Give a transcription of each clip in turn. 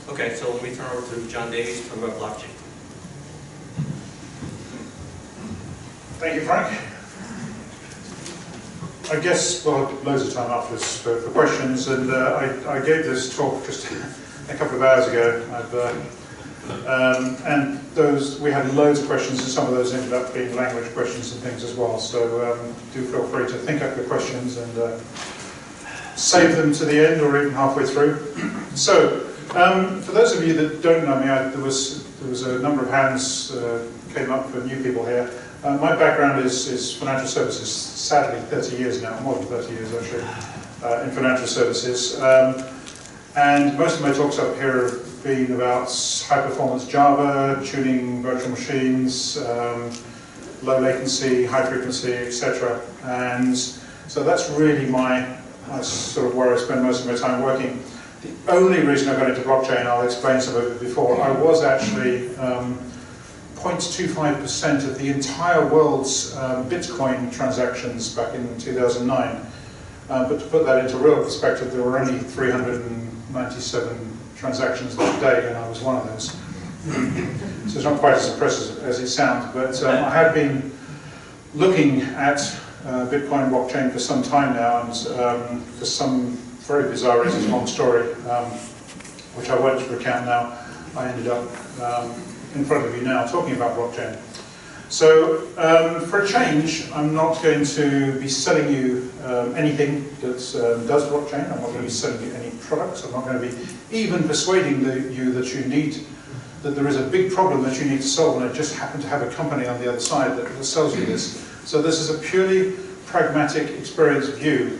Okay, so let me turn over to JohnDavies to talk about blockchain. Thank you, Frank. I guess we'll have loads of time after this for questions, and I gave this talk just a couple of hours ago, and we had loads of questions, and some of those ended up being language questions and things as well, so do feel free to think up your questions and save them to the end or even halfway through. So, for those of you that don't know me, there was a number of hands came up for new people here. My background is financial services, sadly 30 years now, more than 30 years actually, in financial services. And most of my talks up here have been about high-performance Java, tuning virtual machines, low latency, high frequency, etc. And so that's really sort of where I spend most of my time working. The only reason I got into blockchain, I'll explain some of it before, I was actually 0.25% of the entire world's Bitcoin transactions back in 2009. But to put that into real perspective, there were only 397 transactions that day, and I was one of those. So it's not quite as impressive as it sounds, but I have been looking at Bitcoin blockchain for some time now, and for some very bizarre reasons, long story, which I won't recount now, I ended up in front of you now talking about blockchain. So for a change, I'm not going to be selling you anything that does blockchain. I'm not going to be selling you any products. I'm not going to be even persuading you that there is a big problem that you need to solve, and I just happen to have a company on the other side that sells you this. So this is a purely pragmatic experience view.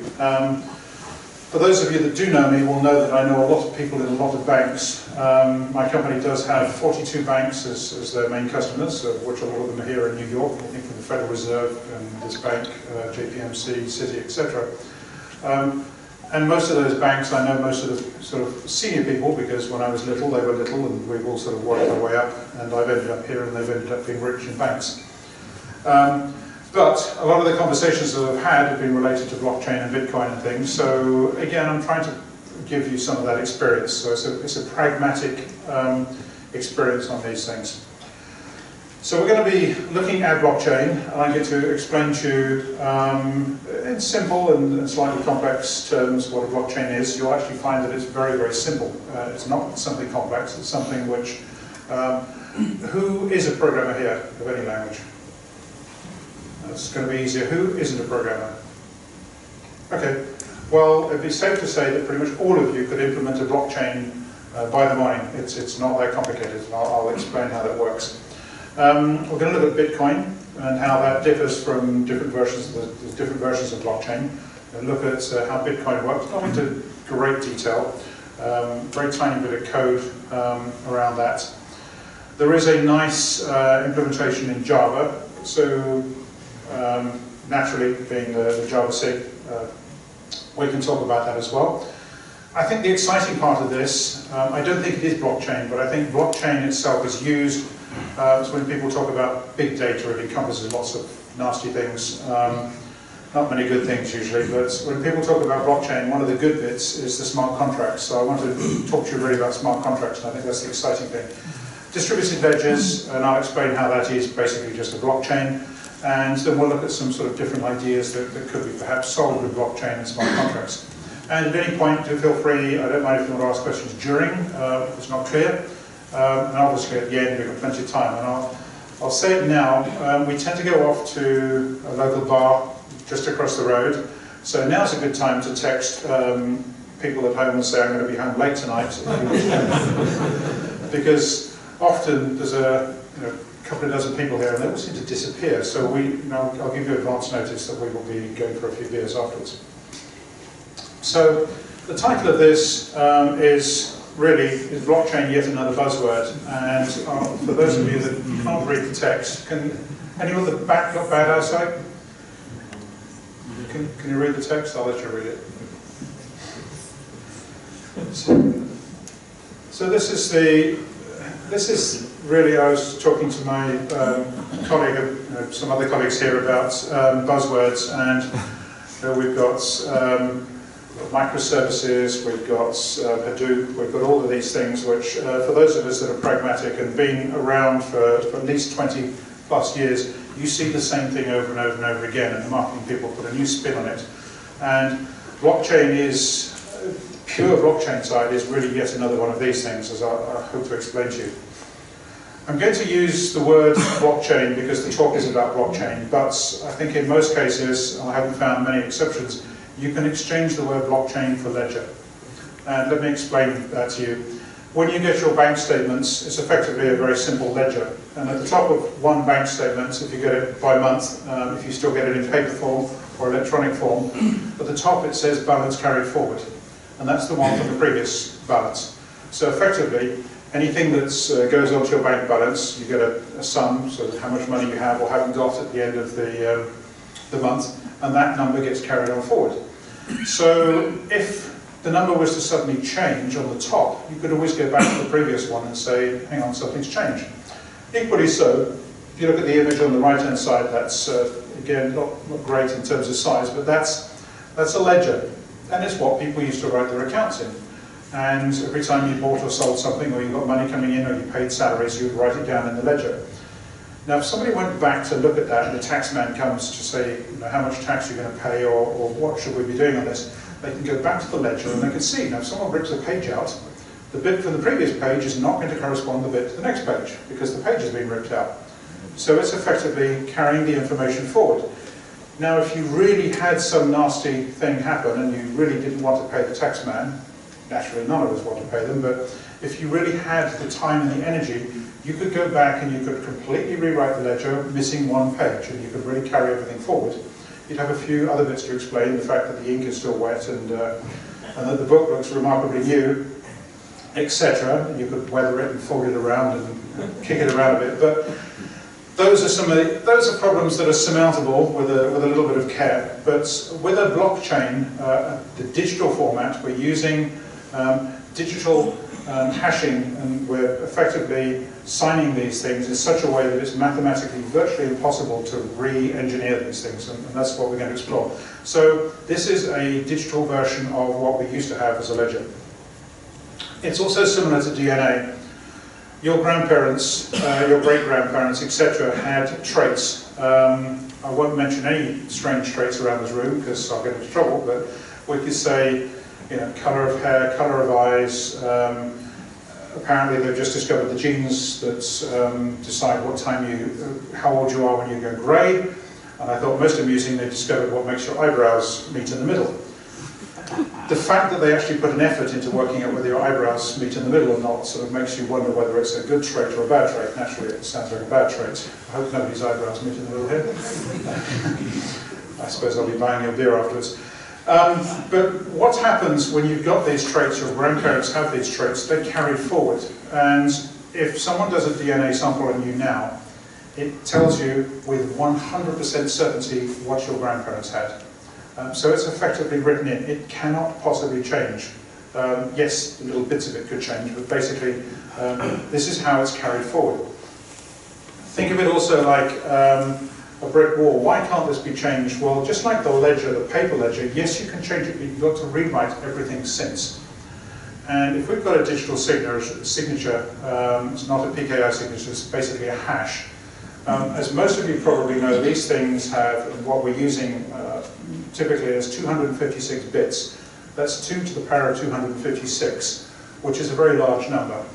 For those of you that do know me will know that I know a lot of people in a lot of banks. My company does have 42 banks as their main customers, of which a lot of them are here in New York, I think from the Federal Reserve and this bank, JPMC, Citi, etc. And most of those banks, I know most of the sort of senior people, because when I was little, they were little, and we've all sort of worked our way up, and I've ended up here, and they've ended up being rich in banks. But a lot of the conversations that I've had have been related to blockchain and Bitcoin and things. So again, I'm trying to give you some of that experience. So it's a pragmatic experience on these things. So we're going to be looking at blockchain, and I'm going to explain to you in simple and slightly complex terms what a blockchain is. You'll actually find that it's very, very simple. It's not something complex. It's something which... who is a programmer here of any language? It's going to be easier. Who isn't a programmer? Okay. Well, it'd be safe to say that pretty much all of you could implement a blockchain by the morning. It's not that complicated. I'll explain how that works. We're going to look at Bitcoin and how that differs from different versions. There's different versions of blockchain. And look at how Bitcoin works. Not into great detail. Very tiny bit of code around that. There is a nice implementation in Java. So naturally, being the JavaSIG, we can talk about that as well. I think the exciting part of this, I don't think it is blockchain, but I think blockchain itself is used, so when people talk about big data, it encompasses lots of nasty things, not many good things usually, but when people talk about blockchain, one of the good bits is the smart contracts. So I want to talk to you really about smart contracts, and I think that's the exciting thing. Distributed ledgers, and I'll explain how that is basically just a blockchain. And then we'll look at some sort of different ideas that could be perhaps solved with blockchain and smart contracts. And at any point, do feel free, I don't mind if you want to ask questions during, if it's not clear. And obviously at the end, we've got plenty of time. And I'll say it now, we tend to go off to a local bar just across the road. So now's a good time to text people at home and say, I'm going to be home late tonight. Because often there's a couple of dozen people here, and they all seem to disappear. So I'll give you advance notice that we will be going for a few beers afterwards. So the title of this is blockchain yet another buzzword? And for those of you that can't read the text, can anyone at the back got bad eyesight? Can you read the text? I'll let you read it. So this is really, I was talking to my colleague, some other colleagues here about buzzwords, and we've got microservices, we've got Hadoop, we've got all of these things which, for those of us that are pragmatic and been around for at least 20 plus years, you see the same thing over and over and over again, and the marketing people put a new spin on it. And blockchain is, pure blockchain side is really yet another one of these things, as I hope to explain to you. I'm going to use the word blockchain because the talk is about blockchain, but I think in most cases, and I haven't found many exceptions, you can exchange the word blockchain for ledger. And let me explain that to you. When you get your bank statements, it's effectively a very simple ledger. And at the top of one bank statement, if you get it by month, if you still get it in paper form or electronic form, at the top it says balance carried forward. And that's the one from the previous balance. So effectively, anything that goes onto your bank balance, you get a sum, so how much money you have or haven't got at the end of the month, and that number gets carried on forward. So if the number was to suddenly change on the top, you could always go back to the previous one and say, hang on, something's changed. Equally so, if you look at the image on the right-hand side, that's, again, not great in terms of size, but that's a ledger. And it's what people used to write their accounts in. And every time you bought or sold something, or you got money coming in, or you paid salaries, you would write it down in the ledger. Now, if somebody went back to look at that, and the tax man comes to say, you know, how much tax you're going to pay, or what should we be doing on this, they can go back to the ledger and they can see, now if someone rips a page out, the bit from the previous page is not going to correspond to the bit to the next page, because the page has been ripped out. So it's effectively carrying the information forward. Now, if you really had some nasty thing happen, and you really didn't want to pay the tax man, naturally none of us want to pay them, but if you really had the time and the energy, you could go back and you could completely rewrite the ledger, missing one page, and you could really carry everything forward. You'd have a few other bits to explain, the fact that the ink is still wet and that the book looks remarkably new, etc. You could weather it and fold it around and kick it around a bit. But those are problems that are surmountable with a little bit of care. But with a blockchain, the digital format, we're using digital hashing, and we're effectively signing these things in such a way that it's mathematically virtually impossible to re-engineer these things, and that's what we're going to explore. So this is a digital version of what we used to have as a ledger. It's also similar to DNA. Your grandparents, your great-grandparents, etc. had traits. I won't mention any strange traits around this room because I'll get into trouble, but we could say, you know, colour of hair, colour of eyes. Apparently they've just discovered the genes that decide what time how old you are when you go grey. And I thought most amusing, they discovered what makes your eyebrows meet in the middle. The fact that they actually put an effort into working out whether your eyebrows meet in the middle or not sort of makes you wonder whether it's a good trait or a bad trait. Naturally, it sounds like a bad trait. I hope nobody's eyebrows meet in the middle here. I suppose I'll be buying your beer afterwards. But what happens when you've got these traits, your grandparents have these traits, they're carried forward. And if someone does a DNA sample on you now, it tells you with 100% certainty what your grandparents had. So it's effectively written in. It cannot possibly change. Yes, little bits of it could change, but basically this is how it's carried forward. Think of it also like a brick wall. Why can't this be changed? Well, just like the ledger, the paper ledger, yes, you can change it, but you've got to rewrite everything since. And if we've got a digital signature, it's not a PKI signature, it's basically a hash. As most of you probably know, these things have, what we're using typically is 256 bits. That's 2 to the power of 256, which is a very large number,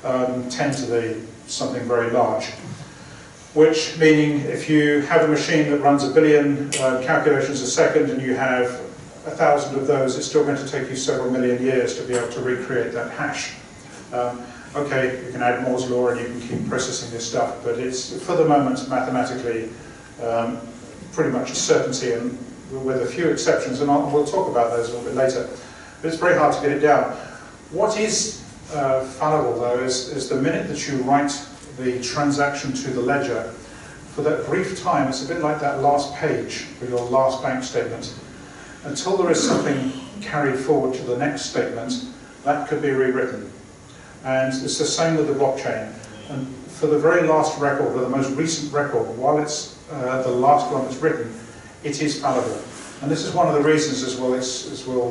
10 to the something very large. Which, meaning if you have a machine that runs 1 billion calculations a second and you have 1,000 of those, it's still going to take you several million years to be able to recreate that hash. Okay, you can add Moore's law and you can keep processing this stuff, but it's, for the moment, mathematically pretty much a certainty, and with a few exceptions, and we'll talk about those a little bit later. But it's very hard to get it down. What is fallible, though, is the minute that you write the transaction to the ledger, for that brief time, it's a bit like that last page for your last bank statement. Until there is something carried forward to the next statement, that could be rewritten. And it's the same with the blockchain. And for the very last record, or the most recent record, while it's the last one that's written, it is fallible. And this is one of the reasons, as we'll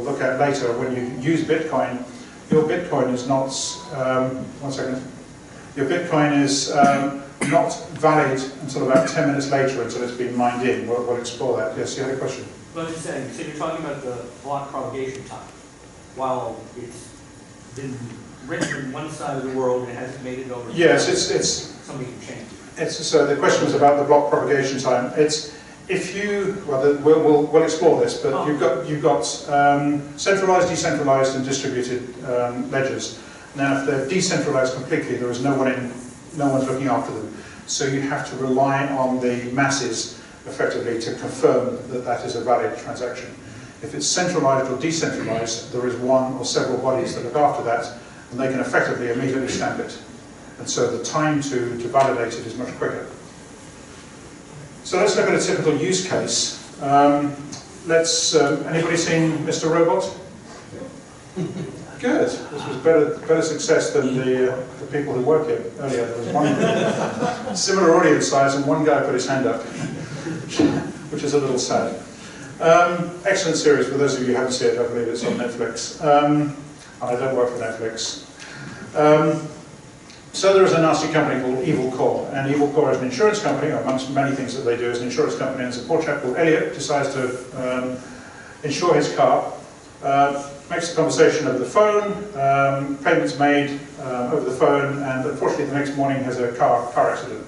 look at later, when you use Bitcoin, your Bitcoin is not, one second, your Bitcoin is not valid until about 10 minutes later, until it's been mined in. We'll explore that. Yes, you had a question? Well, I was just saying, so you're talking about the block propagation time. While it's been written in one side of the world and it hasn't made it over to yes, the it's somebody can change it. so the question was about the block propagation time. It's if you we'll explore this, but you've got centralized, decentralized, and distributed ledgers. Now, if they're decentralized completely, there is no one's looking after them. So you have to rely on the masses effectively to confirm that that is a valid transaction. If it's centralized or decentralized, there is one or several bodies that look after that, and they can effectively immediately stamp it. And so the time to validate it is much quicker. So let's look at a typical use case. Anybody seen Mr. Robot? Good. This was better success than the people who work here earlier. There was one similar audience size, and one guy put his hand up, which is a little sad. Excellent series. For those of you who haven't seen it, I believe it's on Netflix. I don't work for Netflix. So there is a nasty company called Evil Core, and Evil Core is an insurance company, amongst many things that they do is an insurance company, and there's a poor chap called Elliot decides to insure his car, makes the conversation over the phone, payments made over the phone, and unfortunately the next morning has a car accident.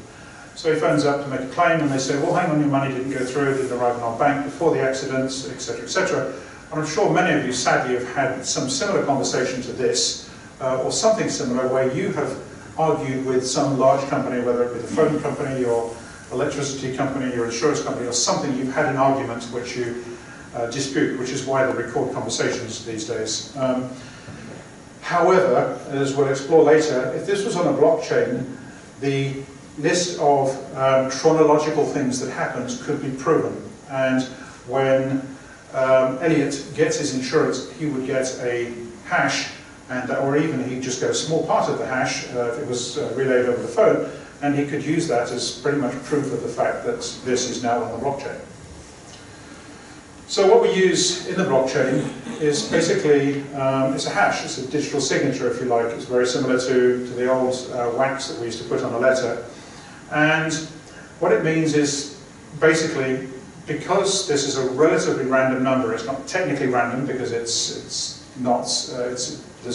So he phones up to make a claim, and they say, well, hang on, your money didn't go through, it didn't arrive in our bank before the accident, etc., etc. And I'm sure many of you sadly have had some similar conversation to this, or something similar, where you have argued with some large company, whether it be the phone company or electricity company or insurance company or something, you've had an argument which you dispute, which is why they record conversations these days. However, as we'll explore later, if this was on a blockchain, the list of chronological things that happened could be proven. And when Elliot gets his insurance, he would get a hash, or even he'd just get a small part of the hash if it was relayed over the phone, and he could use that as pretty much proof of the fact that this is now on the blockchain. So what we use in the blockchain is basically, it's a hash, it's a digital signature if you like. It's very similar to the old wax that we used to put on a letter. And what it means is basically, because this is a relatively random number, it's not technically random because there's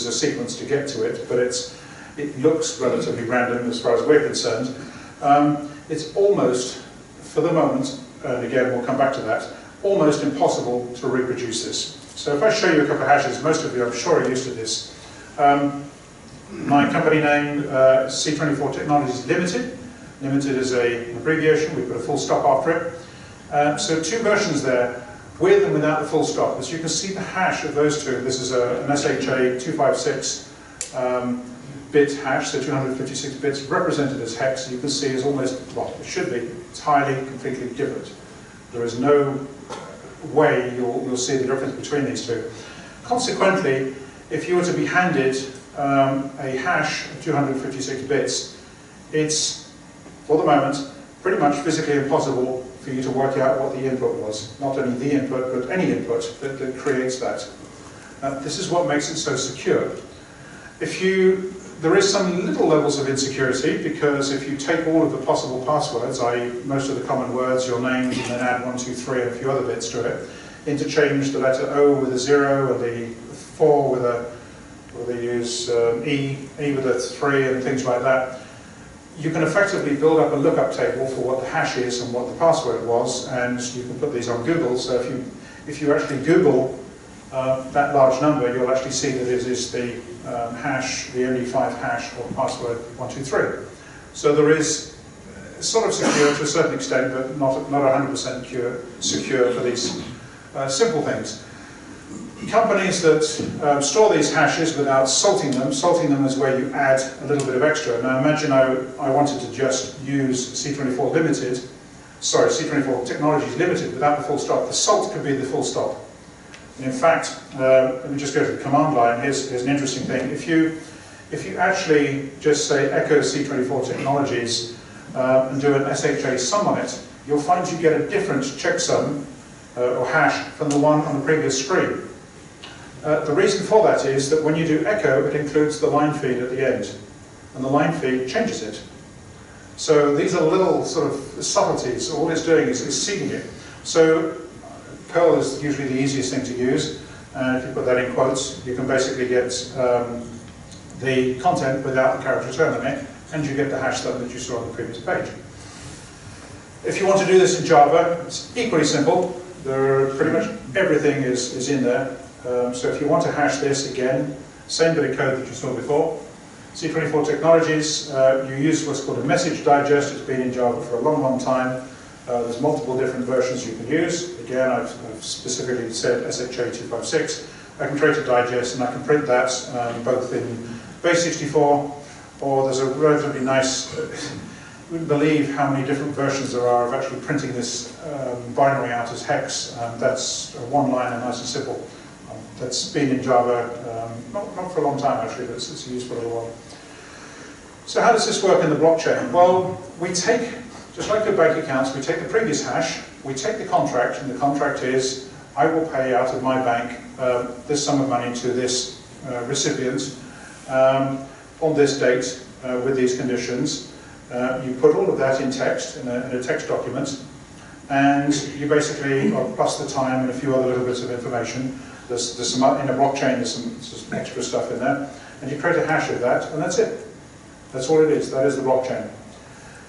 a sequence to get to it, but it looks relatively random as far as we're concerned. It's almost, for the moment, and again we'll come back to that, almost impossible to reproduce this. So if I show you a couple of hashes, most of you I'm sure are used to this. My company name, C24 Technologies Limited. Limited is an abbreviation, we put a full stop after it. So two versions there, with and without the full stop. As you can see the hash of those two, this is an SHA 256 bit hash, so 256 bits represented as hex. You can see is almost, well, it should be, entirely, completely different. There is no way you'll see the difference between these two. Consequently, if you were to be handed a hash of 256 bits, it's, for the moment, pretty much physically impossible for you to work out what the input was. Not only the input, but any input that creates that. This is what makes it so secure. There is some little levels of insecurity, because if you take all of the possible passwords, i.e. most of the common words, your names, and then add 1, 2, 3 and a few other bits to it, interchange the letter O with a 0 and the 4 with a, or they use E with a 3 and things like that, you can effectively build up a lookup table for what the hash is and what the password was, and you can put these on Google. So if you actually Google that large number, you'll actually see that it is the hash, the MD5 hash or password 123. So there is sort of secure to a certain extent, but not 100% secure for these simple things. Companies that store these hashes without salting them is where you add a little bit of extra. Now imagine I wanted to just use C24 Limited, sorry, C24 Technologies Limited without the full stop. The salt could be the full stop. And in fact, let me just go to the command line. Here's an interesting thing. If you actually just say echo C24 Technologies and do an SHA sum on it, you'll find you get a different checksum or hash from the one on the previous screen. The reason for that is that when you do echo, it includes the line feed at the end, and the line feed changes it. So these are little sort of subtleties. All it's doing is seeding it. So Perl is usually the easiest thing to use. If you put that in quotes, you can basically get the content without the character return limit, and you get the hash stub that you saw on the previous page. If you want to do this in Java, it's equally simple. Pretty much everything is in there. So if you want to hash this again, same bit of code that you saw before. C24 Technologies, you use what's called a message digest. It's been in Java for a long, long time. There's multiple different versions you can use. Again, I've specifically said SHA-256. I can create a digest and I can print that both in base64, or there's a relatively nice, you wouldn't believe how many different versions there are of actually printing this binary out as hex. That's a one-liner, nice and simple. That's been in Java, not for a long time actually, but it's used for a little while. So how does this work in the blockchain? Well, we take, just like your bank accounts, we take the previous hash, we take the contract, and the contract is, I will pay out of my bank this sum of money to this recipient on this date with these conditions. You put all of that in text, in a text document, and you basically, plus the time and a few other little bits of information. There's some, in a blockchain, there's some extra stuff in there, and you create a hash of that, and that's it. That's all it is. That is the blockchain.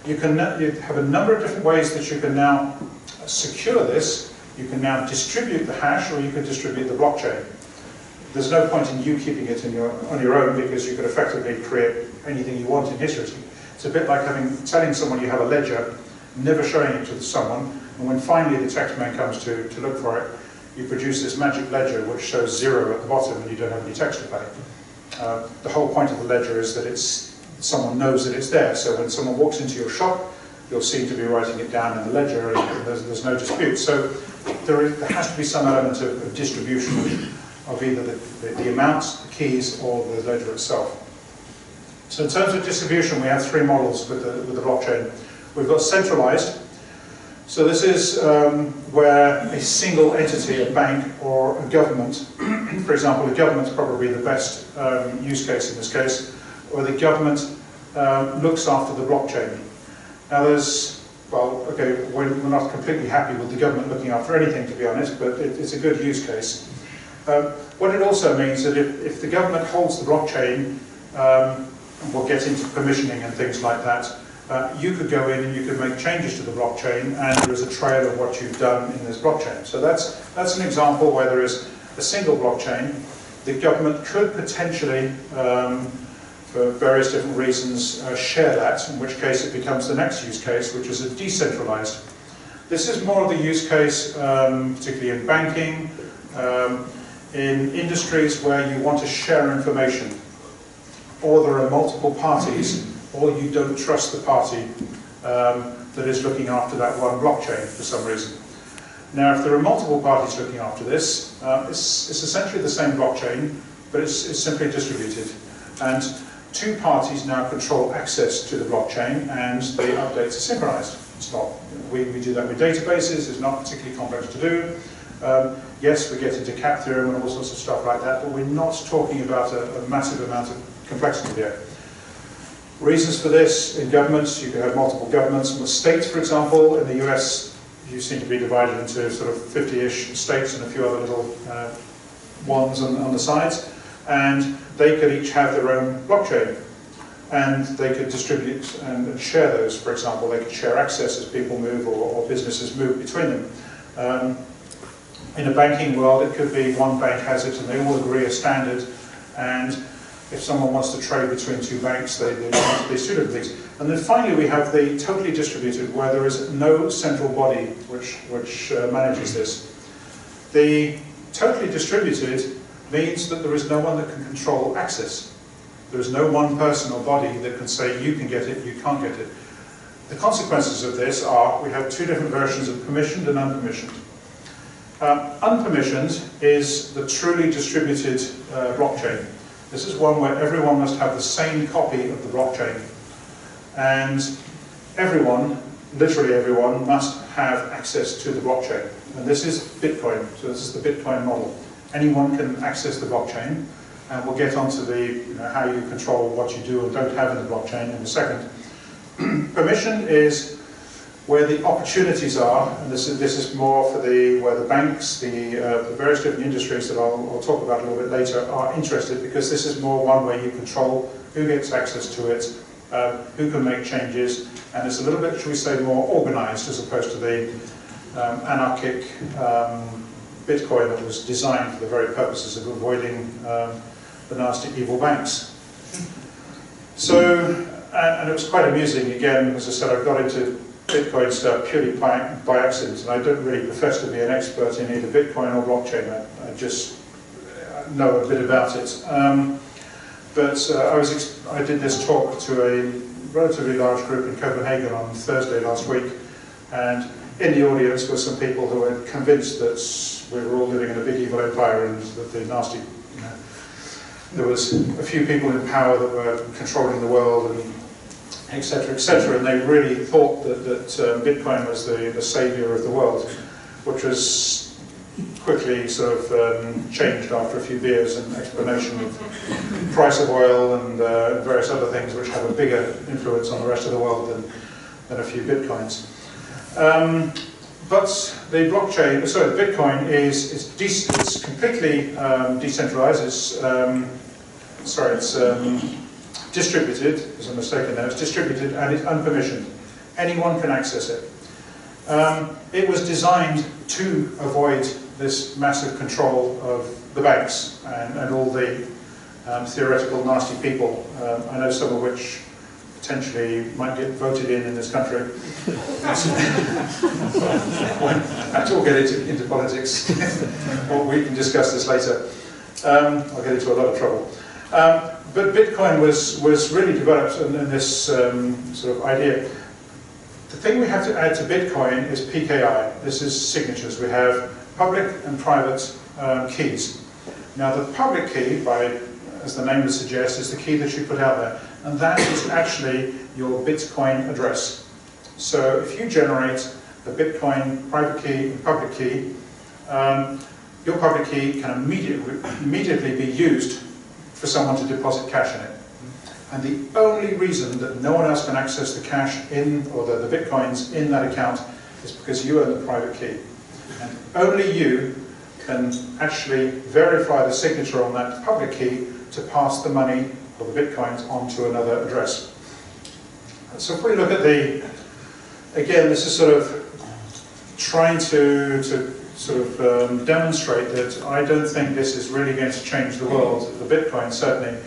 You have a number of different ways that you can now secure this. You can now distribute the hash, or you can distribute the blockchain. There's no point in you keeping it on your own, because you could effectively create anything you want in history. It's a bit like telling someone you have a ledger, never showing it to someone, and when finally the taxman comes to look for it, you produce this magic ledger which shows 0 at the bottom and you don't have any text to pay. The whole point of the ledger is that someone knows that it's there, so when someone walks into your shop, you'll seem to be writing it down in the ledger, and there's no dispute. So there has to be some element of distribution of either the amounts, the keys, or the ledger itself. So in terms of distribution, we have 3 models with the blockchain. We've got centralized. So this is where a single entity, a bank or a government, for example, the government's probably the best use case in this case, where the government looks after the blockchain. Now we're not completely happy with the government looking after anything, to be honest, but it's a good use case. What it also means that if the government holds the blockchain, and we'll get into permissioning and things like that, you could go in and you could make changes to the blockchain, and there is a trail of what you've done in this blockchain. So that's an example where there is a single blockchain. The government could potentially, for various different reasons, share that, in which case it becomes the next use case, which is a decentralized. This is more of the use case, particularly in banking, in industries where you want to share information, or there are multiple parties, or you don't trust the party that is looking after that one blockchain for some reason. Now, if there are multiple parties looking after this, it's essentially the same blockchain, but it's simply distributed. And 2 parties now control access to the blockchain, and the updates are synchronized. It's not, we do that with databases, it's not particularly complex to do. Yes, we get into cap theorem and all sorts of stuff like that, but we're not talking about a massive amount of complexity here. Reasons for this in governments, you can have multiple governments. In the states, for example, in the US, you seem to be divided into sort of 50-ish states and a few other little ones on the sides, and they could each have their own blockchain, and they could distribute and share those. For example, they could share access as people move or businesses move between them. In a banking world, it could be one bank has it and they all agree a standard, and if someone wants to trade between 2 banks, they suit these. And then finally we have the totally distributed, where there is no central body which manages this. The totally distributed means that there is no one that can control access. There is no one person or body that can say you can get it, you can't get it. The consequences of this are we have 2 different versions of permissioned and unpermissioned. Unpermissioned is the truly distributed blockchain. This is one where everyone must have the same copy of the blockchain, and everyone, literally everyone, must have access to the blockchain. And this is Bitcoin, so this is the Bitcoin model. Anyone can access the blockchain, and we'll get onto the how you control what you do and don't have in the blockchain in a second. Permission is where the opportunities are, and this is more for where the banks, the various different industries that I'll talk about a little bit later are interested, because this is more one where you control who gets access to it, who can make changes, and it's a little bit, shall we say, more organized as opposed to the anarchic Bitcoin that was designed for the very purposes of avoiding the nasty evil banks. So, and it was quite amusing, again, as I said, I got into Bitcoin stuff purely by accident, and I don't really profess to be an expert in either Bitcoin or blockchain. I just know a bit about it. But I did this talk to a relatively large group in Copenhagen on Thursday last week, and in the audience were some people who were convinced that we were all living in a big evil empire, and that the nasty, there was a few people in power that were controlling the world, and etc., and they really thought that Bitcoin was the savior of the world, which was quickly sort of changed after a few beers and explanation of the price of oil and various other things which have a bigger influence on the rest of the world than a few Bitcoins. But the blockchain, sorry, the Bitcoin it's completely decentralized. It's distributed, there's a mistake in there, it's distributed and it's unpermissioned. Anyone can access it. It was designed to avoid this massive control of the banks and all the theoretical nasty people, I know some of which potentially might get voted in this country. Actually, we'll get into politics. Well, we can discuss this later. I'll get into a lot of trouble. But Bitcoin was really developed in this sort of idea. The thing we have to add to Bitcoin is PKI. This is signatures. We have public and private keys. Now the public key, as the name would suggest, is the key that you put out there. And that is actually your Bitcoin address. So if you generate a Bitcoin private key and public key, your public key can immediately be used for someone to deposit cash in it. And the only reason that no one else can access the cash or the Bitcoins in that account is because you own the private key. And only you can actually verify the signature on that public key to pass the money or the Bitcoins onto another address. So if we look at again, this is sort of trying to sort of demonstrate that I don't think this is really going to change the world, the Bitcoin certainly.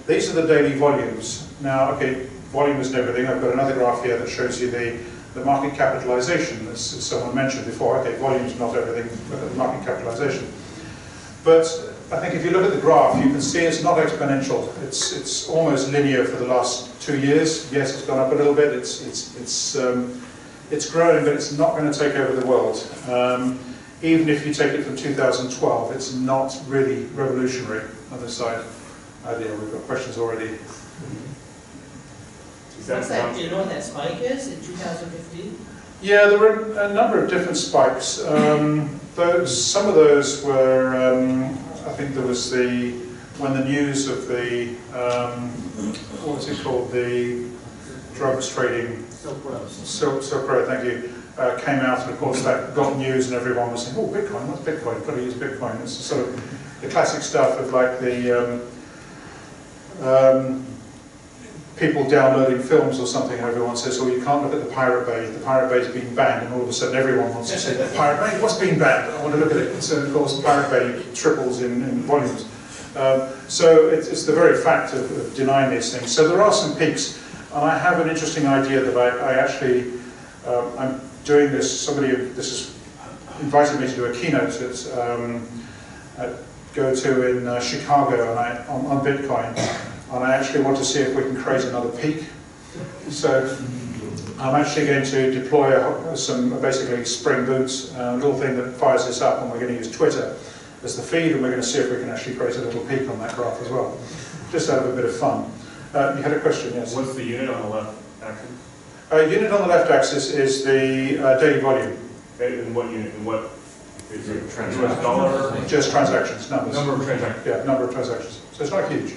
These are the daily volumes. Now, okay, volume isn't everything. I've got another graph here that shows you the market capitalization, as someone mentioned before. Okay, volume's not everything, but the market capitalization. But I think if you look at the graph, you can see it's not exponential. It's almost linear for the last 2 years. Yes, it's gone up a little bit. It's growing, but it's not going to take over the world. Even if you take it from 2012, it's not really revolutionary. Other side idea. We've got questions already. What's that? Do you know what that spike is in 2015? Yeah, there were a number of different spikes. Some of those were, I think there was when the news of the, what was it called, the drugs trading, Silk Road, thank you, came out, and of course that got news and everyone was saying, oh, Bitcoin, what's Bitcoin? Got to use Bitcoin. It's sort of the classic stuff of like the people downloading films or something, and everyone says, oh, you can't look at the Pirate Bay's been banned, and all of a sudden everyone wants to see the Pirate Bay, what's been banned? I want to look at it. And so of course Pirate Bay triples in volumes. So it's the very fact of denying these things. So there are some peaks, and I have an interesting idea that I actually, I'm doing this, this has invited me to do a keynote at Go-To in Chicago on Bitcoin. And I actually want to see if we can create another peak. So I'm actually going to deploy some basically Spring Boots, a little thing that fires this up, and we're going to use Twitter as the feed, and we're going to see if we can actually create a little peak on that graph as well, just out of a bit of fun. You had a question, yes? What's the unit on the left axis? Unit on the left axis is the daily volume. In what unit? In what? Is it Transactions. US dollar? Just transactions, numbers. Number of transactions. Yeah, number of transactions. So it's not huge.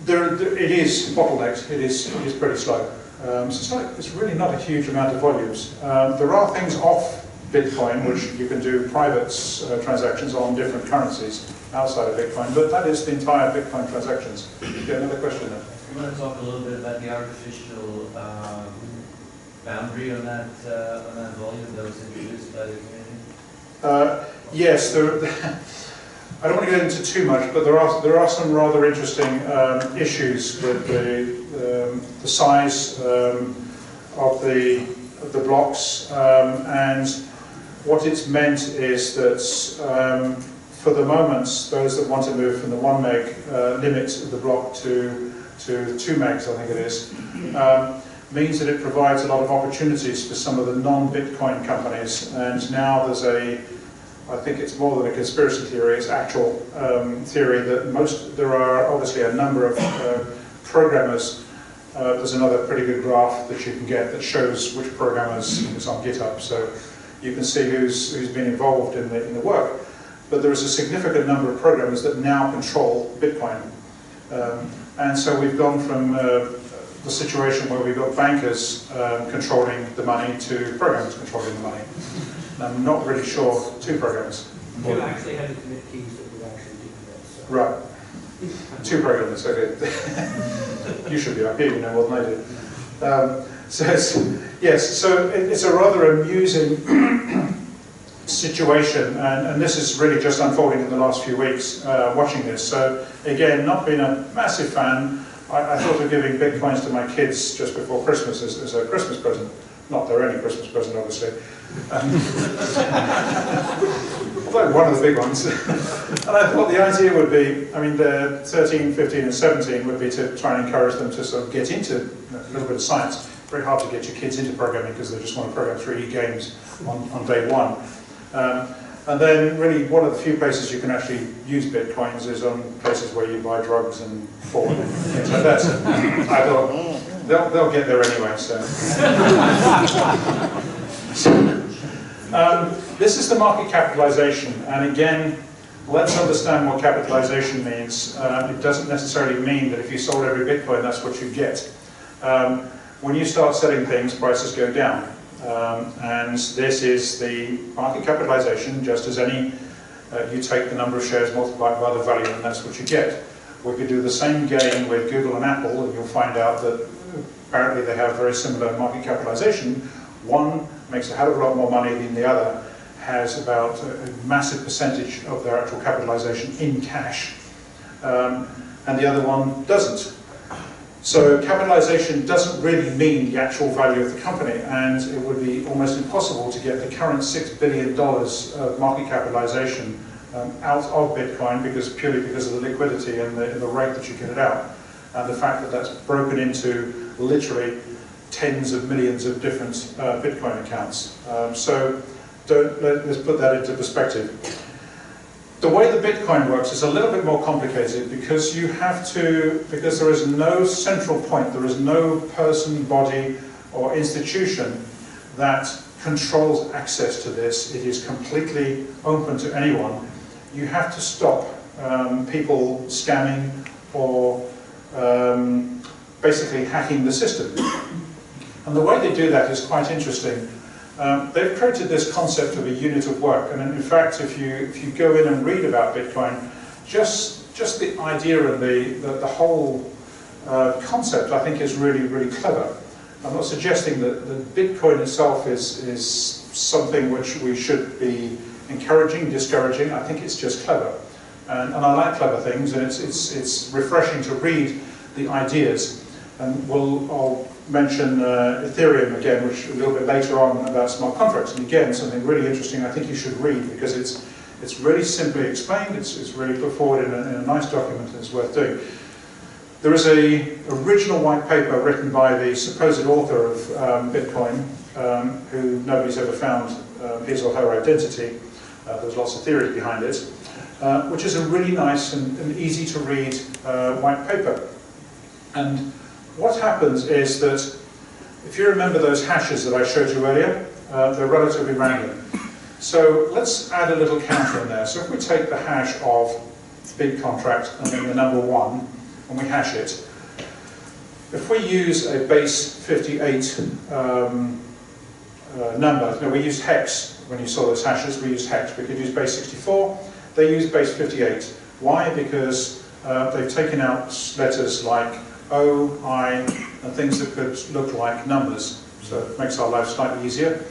It is bottlenecked. It is pretty slow. So it's really not a huge amount of volumes. There are things off Bitcoin which you can do private transactions on different currencies outside of Bitcoin, but that is the entire Bitcoin transactions. Yeah, another question there. You want to talk a little bit about the artificial boundary on that volume that was introduced by the community? Yes, I don't want to get into too much, but there are some rather interesting issues with the size of the blocks, and what it's meant is that for the moment, those that want to move from the 1 meg limit of the block to 2 megs, I think it is, means that it provides a lot of opportunities for some of the non-Bitcoin companies. And now there's I think it's more than a conspiracy theory, it's actual theory that there are obviously a number of programmers. There's another pretty good graph that you can get that shows which programmers, it's on GitHub, so you can see who's been involved in the work. But there is a significant number of programmers that now control Bitcoin. And so we've gone from the situation where we've got bankers controlling the money to programmers controlling the money. And I'm not really sure, 2 programmers. You actually had to commit keys that would actually do this. So. Right. 2 programmers, okay. You should be up here, you know more than I do. So it's a rather amusing situation, and this is really just unfolding in the last few weeks, watching this. So again, not being a massive fan, I thought of giving Bitcoins to my kids just before Christmas as a Christmas present. Not their only Christmas present, obviously. Although one of the big ones. And I thought the idea would be, I mean, the 13, 15 and 17 would be to try and encourage them to sort of get into a little bit of science. Very hard to get your kids into programming because they just want to program 3D games on day one. And then really one of the few places you can actually use Bitcoins is on places where you buy drugs and porn and things like that. So I thought, they'll get there anyway, so. This is the market capitalization, and again, let's understand what capitalization means. It doesn't necessarily mean that if you sold every Bitcoin, that's what you get. When you start selling things, prices go down. And this is the market capitalization, just as any, you take the number of shares multiplied by the value, and that's what you get. We could do the same game with Google and Apple, and you'll find out that apparently they have very similar market capitalization. One makes a hell of a lot more money than the other, has about a massive percentage of their actual capitalization in cash, and the other one doesn't. So capitalization doesn't really mean the actual value of the company, and it would be almost impossible to get the current $6 billion of market capitalization out of Bitcoin purely because of the liquidity and the rate that you get it out, and the fact that that's broken into literally tens of millions of different Bitcoin accounts. So let's put that into perspective. The way the Bitcoin works is a little bit more complicated because because there is no central point, there is no person, body or institution that controls access to this. It is completely open to anyone. You have to stop people scamming or basically hacking the system. And the way they do that is quite interesting. They've created this concept of a unit of work, and in fact, if you go in and read about Bitcoin, just the idea and the whole concept, I think, is really, really clever. I'm not suggesting that Bitcoin itself is something which we should be encouraging, discouraging. I think it's just clever, and I like clever things, and it's refreshing to read the ideas. And I'll mention Ethereum again, which a little bit later on about smart contracts. And again, something really interesting I think you should read because it's really simply explained, it's really put forward in a nice document, and it's worth doing. There is an original white paper written by the supposed author of Bitcoin, who nobody's ever found his or her identity. There's lots of theories behind it, which is a really nice and easy to read white paper. And what happens is that If you remember those hashes that I showed you earlier, they're relatively random. So let's add a little counter in there. So if we take the hash of big contract and then the number 1 and we hash it, if we use a base 58 number, no, we used hex when you saw those hashes, we used hex. We could use base 64, they use base 58. Why? Because they've taken out letters like O, I, and things that could look like numbers. So it makes our life slightly easier.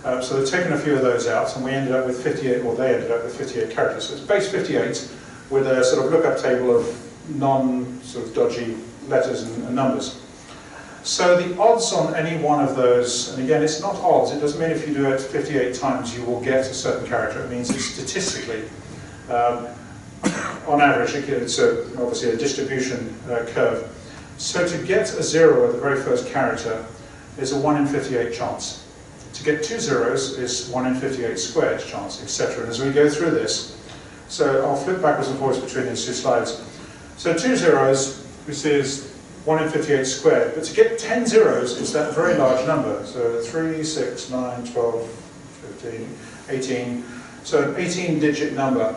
So they've taken a few of those out, and we ended up with 58, or they ended up with 58 characters. So it's base 58 with a sort of lookup table of non-sort of dodgy letters and numbers. So the odds on any one of those, and again, it's not odds, it doesn't mean if you do it 58 times you will get a certain character. It means it's statistically, on average, it's obviously a distribution curve. So to get a 0 at the very first character is a 1 in 58 chance. To get 2 zeros is 1 in 58 squared chance, etc. And as we go through this, so I'll flip backwards and forwards between these two slides. So 2 zeros, we see is 1 in 58 squared, but to get 10 zeros is that very large number. So 3, 6, 9, 12, 15, 18. So an 18-digit number.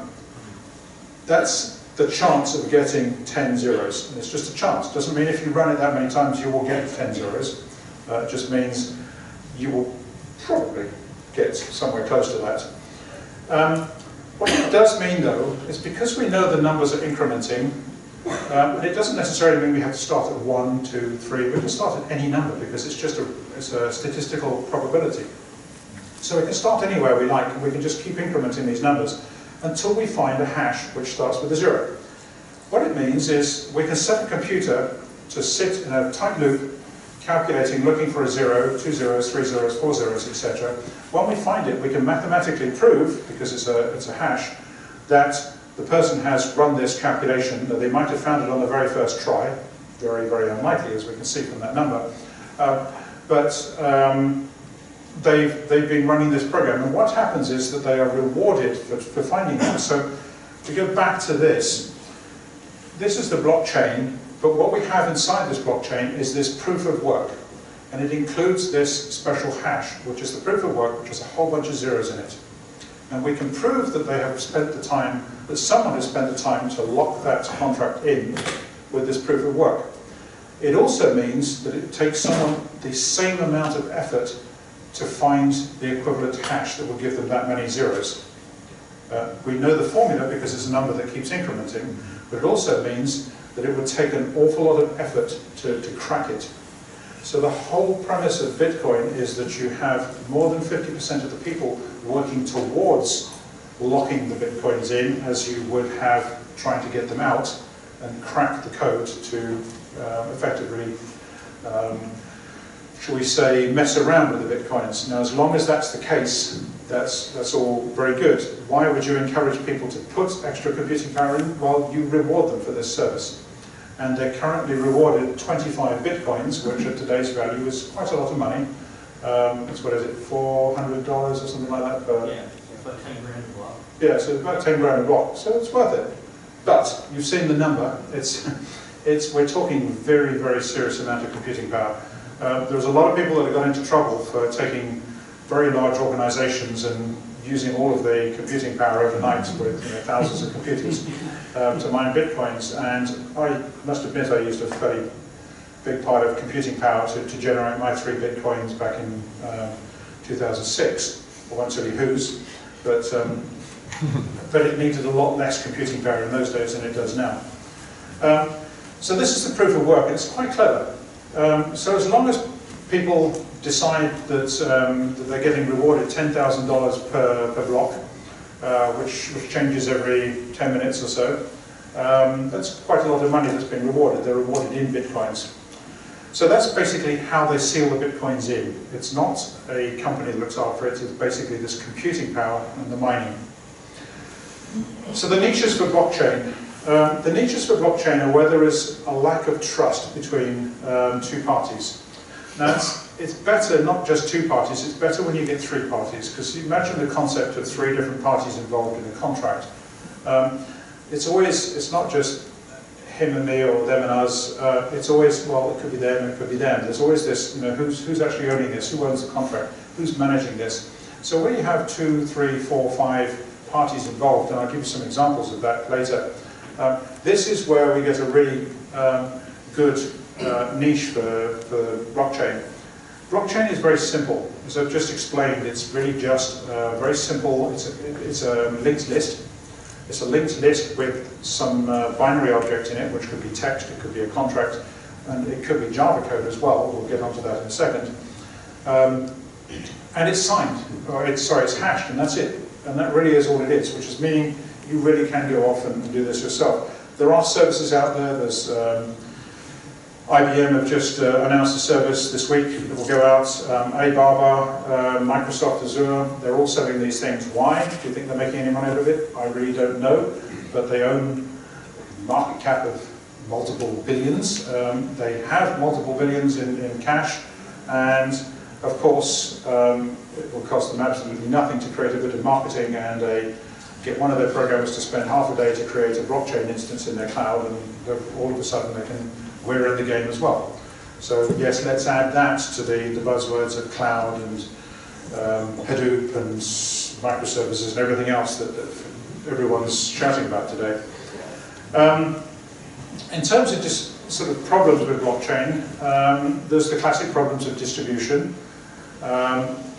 That's the chance of getting 10 zeros. And it's just a chance. It doesn't mean if you run it that many times you will get 10 zeros. It just means you will probably get somewhere close to that. What it does mean, though, is because we know the numbers are incrementing, but it doesn't necessarily mean we have to start at 1, 2, 3. We can start at any number because it's just a statistical probability. So we can start anywhere we like, and we can just keep incrementing these numbers until we find a hash which starts with a 0. What it means is we can set a computer to sit in a tight loop, calculating, looking for a 0, 2 zeros, 3 zeros, 4 zeros, etc. When we find it, we can mathematically prove, because it's a hash, that the person has run this calculation, that they might have found it on the very first try. Very, very unlikely, as we can see from that number. They've been running this program, and what happens is that they are rewarded for finding that. So to go back to this is the blockchain, but what we have inside this blockchain is this proof of work, and it includes this special hash, which is the proof of work, which has a whole bunch of zeros in it. And we can prove that they have spent the time, that someone has spent the time to lock that contract in with this proof of work. It also means that it takes someone the same amount of effort to find the equivalent hash that will give them that many zeros. We know the formula because it's a number that keeps incrementing, but it also means that it would take an awful lot of effort to crack it. So the whole premise of Bitcoin is that you have more than 50% of the people working towards locking the Bitcoins in as you would have trying to get them out and crack the code to effectively, shall we say, mess around with the Bitcoins. Now, as long as that's the case, that's all very good. Why would you encourage people to put extra computing power in? Well, you reward them for this service. And they're currently rewarded 25 Bitcoins, which at today's value is quite a lot of money. It's, what is it, $400 or something like that? Yeah, it's about 10 grand a block. Yeah, so it's about 10 grand a block, so it's worth it. But you've seen the number. We're talking very, very serious amount of computing power. There's a lot of people that have got into trouble for taking very large organizations and using all of the computing power overnight with thousands of computers to mine Bitcoins. And I must admit I used a fairly big part of computing power to generate my 3 Bitcoins back in 2006. I won't tell you whose, but it needed a lot less computing power in those days than it does now. So this is the proof of work. It's quite clever. So as long as people decide that they're getting rewarded $10,000 per block, which changes every 10 minutes or so, that's quite a lot of money that's been rewarded. They're rewarded in Bitcoins. So that's basically how they seal the Bitcoins in. It's not a company that looks after it, it's basically this computing power and the mining. So the niches for blockchain. The niches for blockchain are where there is a lack of trust between two parties. Now it's better not just 2 parties, it's better when you get 3 parties, because imagine the concept of 3 different parties involved in a contract. It's not just him and me or them and us. It's always, well, it could be them, it could be them. There's always this, who's actually owning this? Who owns the contract? Who's managing this? So when you have 2, 3, 4, 5 parties involved, and I'll give you some examples of that later, this is where we get a really good niche for blockchain. Blockchain is very simple. As I've just explained, it's really just very simple. It's a linked list. It's a linked list with some binary object in it, which could be text, it could be a contract, and it could be Java code as well. We'll get onto that in a second. And it's signed, it's hashed, and that's it. And that really is all it is, which is meaning you really can go off and do this yourself. There are services out there. There's IBM have just announced a service this week that will go out. Alibaba, Microsoft Azure, they're all selling these things. Why? Do you think they're making any money out of it? I really don't know, but they own a market cap of multiple billions. They have multiple billions in cash, and of course, it will cost them absolutely nothing to create a bit of marketing and get one of their programmers to spend half a day to create a blockchain instance in their cloud, and all of a sudden we're in the game as well. So yes, let's add that to the buzzwords of cloud and Hadoop and microservices and everything else that everyone's shouting about today. In terms of just sort of problems with blockchain, there's the classic problems of distribution.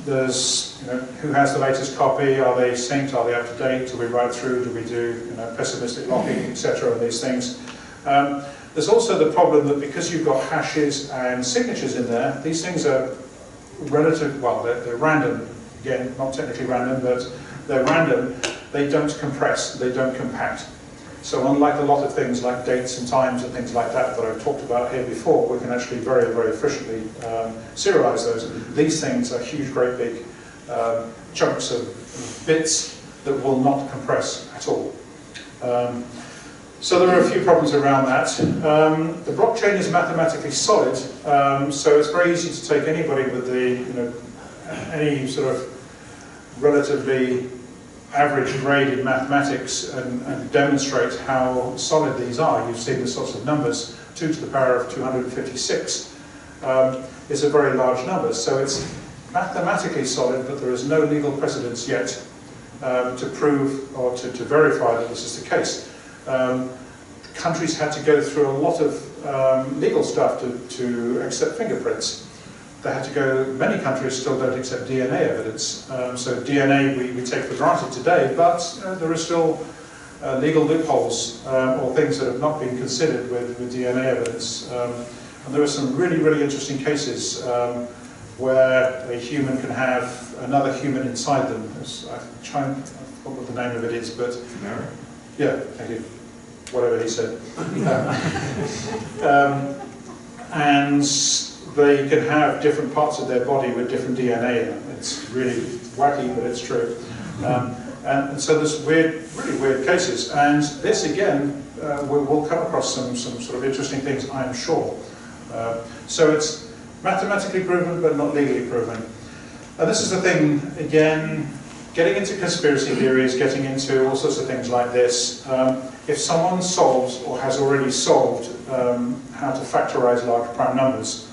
There's who has the latest copy, are they synced, are they up to date, do we write through, do we do pessimistic locking, etc., and these things. There's also the problem that because you've got hashes and signatures in there, these things are they're random. Again, not technically random, but they're random. They don't compress, they don't compact. So unlike a lot of things like dates and times and things like that I've talked about here before, we can actually very, very efficiently serialize those. These things are huge, great big chunks of bits that will not compress at all. So there are a few problems around that. The blockchain is mathematically solid, so it's very easy to take anybody with any sort of relatively average grade in mathematics and demonstrate how solid these are. You've seen the sorts of numbers. 2 to the power of 256 is a very large number, so it's mathematically solid, but there is no legal precedence yet to prove or to verify that this is the case. Countries had to go through a lot of legal stuff to accept fingerprints. They had to go, many countries still don't accept DNA evidence. So DNA we take for granted today, but there are still legal loopholes or things that have not been considered with DNA evidence. And there are some really, really interesting cases where a human can have another human inside them. I forgot what the name of it is, but yeah, thank you. Whatever he said. And they can have different parts of their body with different DNA in them. It's really wacky, but it's true. And so there's really weird cases. And this, again, we'll come across some sort of interesting things, I'm sure. So it's mathematically proven, but not legally proven. And this is the thing, again, getting into conspiracy theories, getting into all sorts of things like this. If someone solves or has already solved how to factorize large prime numbers,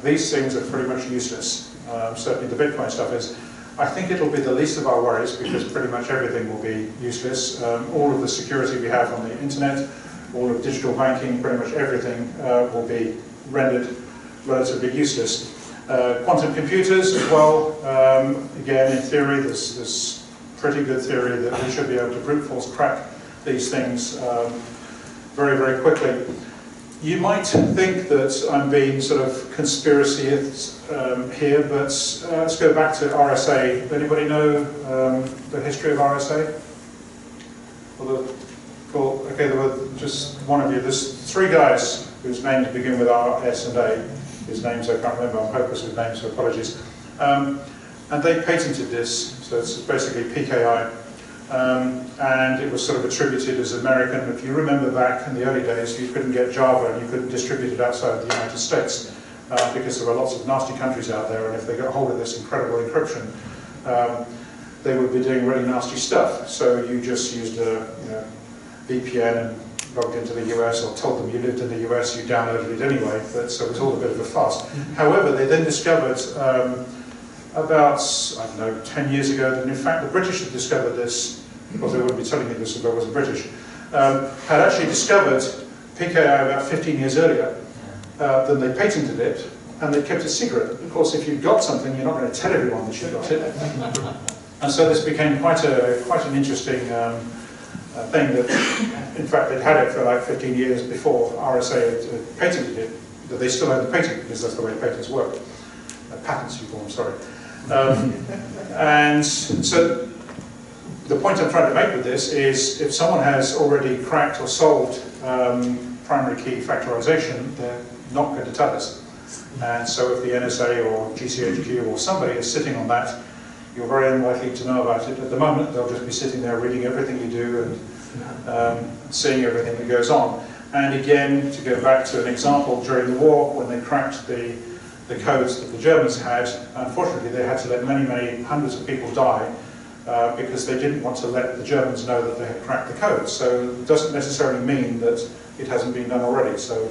these things are pretty much useless. Certainly the Bitcoin stuff is. I think it'll be the least of our worries because pretty much everything will be useless. All of the security we have on the internet, all of digital banking, pretty much everything will be rendered relatively useless. Quantum computers as well, again in theory there's pretty good theory that we should be able to brute force crack these things very, very quickly. You might think that I'm being sort of conspiracyist here, but let's go back to RSA. Anybody know the history of RSA? Cool. Okay, there were just one of you. There's 3 guys whose names begin with R, S, and A. His names I can't remember. I'm hopeless with names, so apologies. And they patented this, so it's basically PKI. And it was sort of attributed as American. If you remember back in the early days, you couldn't get Java and you couldn't distribute it outside the United States because there were lots of nasty countries out there, and if they got hold of this incredible encryption, they would be doing really nasty stuff. So you just used a VPN and logged into the US or told them you lived in the US, you downloaded it anyway, so it was all a bit of a fuss. However, they then discovered about, I don't know, 10 years ago, that in fact the British had discovered this, because they wouldn't be telling me this if I wasn't British, had actually discovered PKI about 15 years earlier. Then they patented it, and they kept it secret. Of course, if you've got something, you're not going to tell everyone that you've got it. And so this became quite an interesting thing that, in fact, they'd had it for like 15 years before RSA had patented it, that they still had the patent, because that's the way patents work. Patents, you call them, sorry. And so the point I'm trying to make with this is, if someone has already cracked or solved primary key factorization, they're not going to tell us. And so if the NSA or GCHQ or somebody is sitting on that, you're very unlikely to know about it. At the moment, they'll just be sitting there reading everything you do and seeing everything that goes on. And again, to go back to an example, during the war, when they cracked the codes that the Germans had, unfortunately they had to let many, many hundreds of people die because they didn't want to let the Germans know that they had cracked the code. So it doesn't necessarily mean that it hasn't been done already. So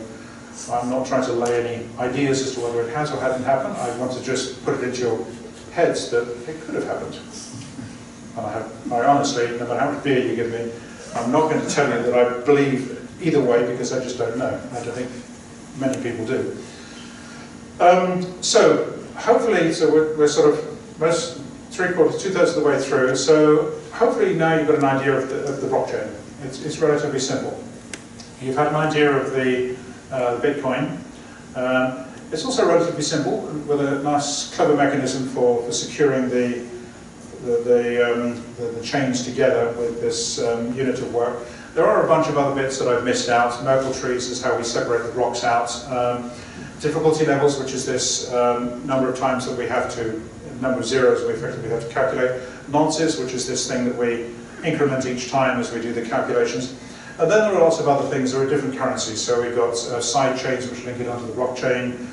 I'm not trying to lay any ideas as to whether it has or hasn't happened. I want to just put it into your heads that it could have happened. And I honestly, no matter how much beer you give me, I'm not going to tell you that I believe either way, because I just don't know. I don't think many people do. So hopefully, we're sort of most 3/4, 2/3 of the way through. So hopefully now you've got an idea of the blockchain. It's relatively simple. You've had an idea of the Bitcoin. It's also relatively simple, with a nice, clever mechanism for securing the chains together with this unit of work. There are a bunch of other bits that I've missed out. Merkle trees is how we separate the blocks out. Difficulty levels, which is this number of times that we have to, number of zeros we effectively have to calculate. Nonces, which is this thing that we increment each time as we do the calculations. And then there are lots of other things. There are different currencies. So we've got side chains which link it onto the blockchain,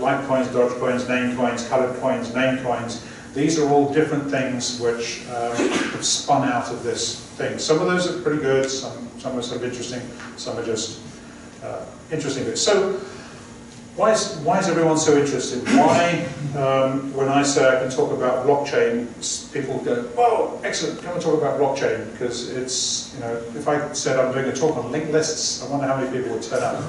light coins, dodge coins, name coins, colored coins, name coins. These are all different things which have spun out of this thing. Some of those are pretty good, some are sort of interesting, some are just interesting bits. So why is everyone so interested? Why, when I say I can talk about blockchain, people go, "Oh, excellent, come and talk about blockchain," because it's, you know, if I said I'm doing a talk on linked lists, I wonder how many people would turn up.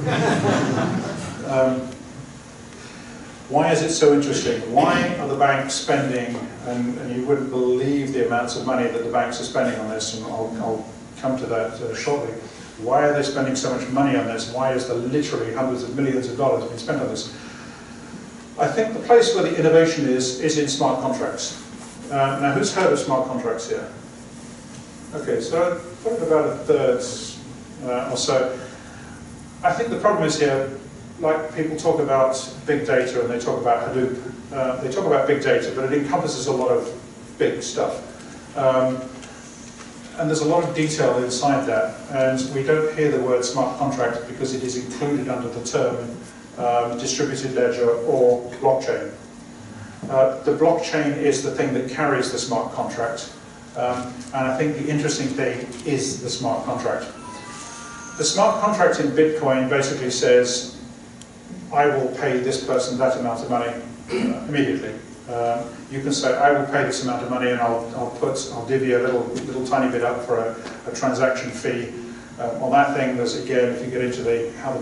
Why is it so interesting? Why are the banks spending, and you wouldn't believe the amounts of money that the banks are spending on this, and I'll come to that shortly. Why are they spending so much money on this? Why is there literally hundreds of millions of dollars being spent on this? I think the place where the innovation is in smart contracts. Now, who's heard of smart contracts here? Okay, so I've got about a third or so. I think the problem is here, like people talk about big data and they talk about Hadoop. They talk about big data, but it encompasses a lot of big stuff. And there's a lot of detail inside that, and we don't hear the word smart contract because it is included under the term distributed ledger or blockchain. The blockchain is the thing that carries the smart contract, and I think the interesting thing is the smart contract. The smart contract in Bitcoin basically says, I will pay this person that amount of money immediately. You can say, I will pay this amount of money, and I'll divvy a little tiny bit up for a transaction fee. On that thing, there's, again, if you get into how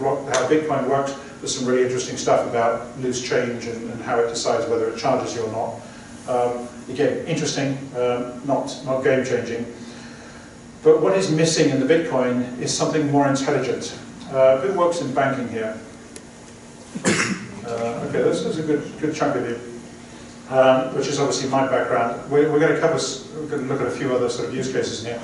Bitcoin works, there's some really interesting stuff about loose change and how it decides whether it charges you or not. Again, interesting, not game-changing. But what is missing in the Bitcoin is something more intelligent. Who works in banking here? Okay, this is a good chunk of you, which is obviously my background. We're going to look at a few other sort of use cases here.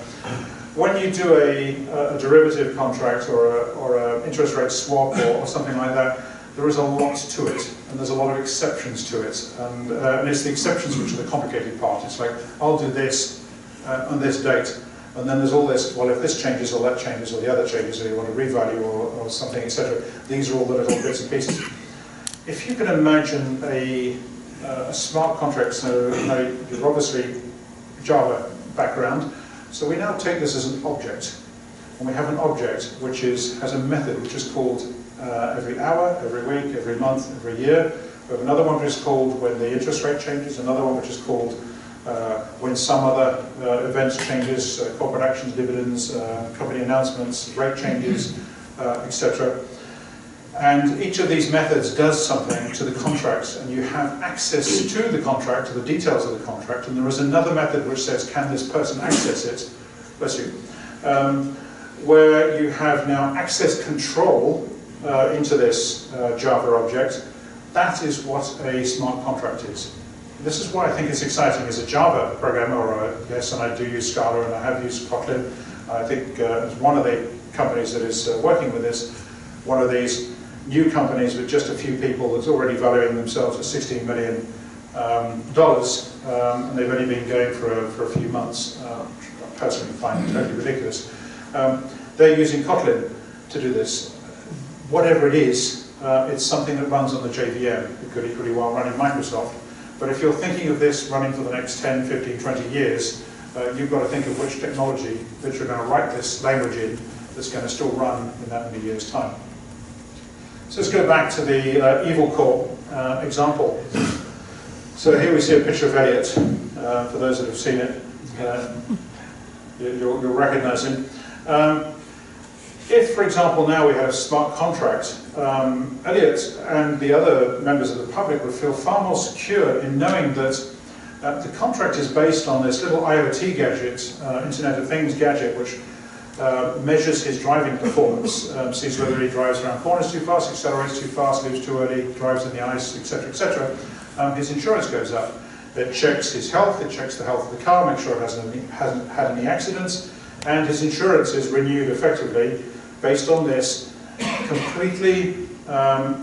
When you do a derivative contract or an interest rate swap or something like that, there is a lot to it, and there's a lot of exceptions to it, and it's the exceptions which are the complicated part. It's like, I'll do this on this date, and then there's all this, well, if this changes or that changes or the other changes, or you want to revalue or something, etc. These are all the little bits and pieces. If you can imagine a smart contract, so you're obviously Java background, so we now take this as an object. and we have an object which has a method which is called every hour, every week, every month, every year. We have another one which is called when the interest rate changes, another one which is called when some other events changes, corporate actions, dividends, company announcements, rate changes, etc. And each of these methods does something to the contract, and you have access to the contract, to the details of the contract, and there is another method which says, can this person access it? Bless you. Where you have now access control into this Java object. That is what a smart contract is. This is why I think it's exciting as a Java programmer, or yes, and I do use Scala and I have used Kotlin. I think as one of the companies that is working with this, one of these new companies with just a few people that's already valuing themselves at $16 million, and they've only been going for a few months. I personally find it totally ridiculous. They're using Kotlin to do this. Whatever it is, it's something that runs on the JVM. It could equally well run in Microsoft. But if you're thinking of this running for the next 10, 15, 20 years, you've got to think of which technology that you're going to write this language in that's going to still run in that many years' time. So let's go back to the Evil Core example. So here we see a picture of Elliot. For those that have seen it, you'll recognize him. If, for example, now we had a smart contract, Elliot and the other members of the public would feel far more secure in knowing that the contract is based on this little IoT gadget, Internet of Things gadget, which measures his driving performance, sees whether he drives around corners too fast, accelerates too fast, leaves too early, drives in the ice, etc., etc. His insurance goes up. It checks his health, it checks the health of the car, makes sure it hasn't had any accidents, and his insurance is renewed effectively based on this completely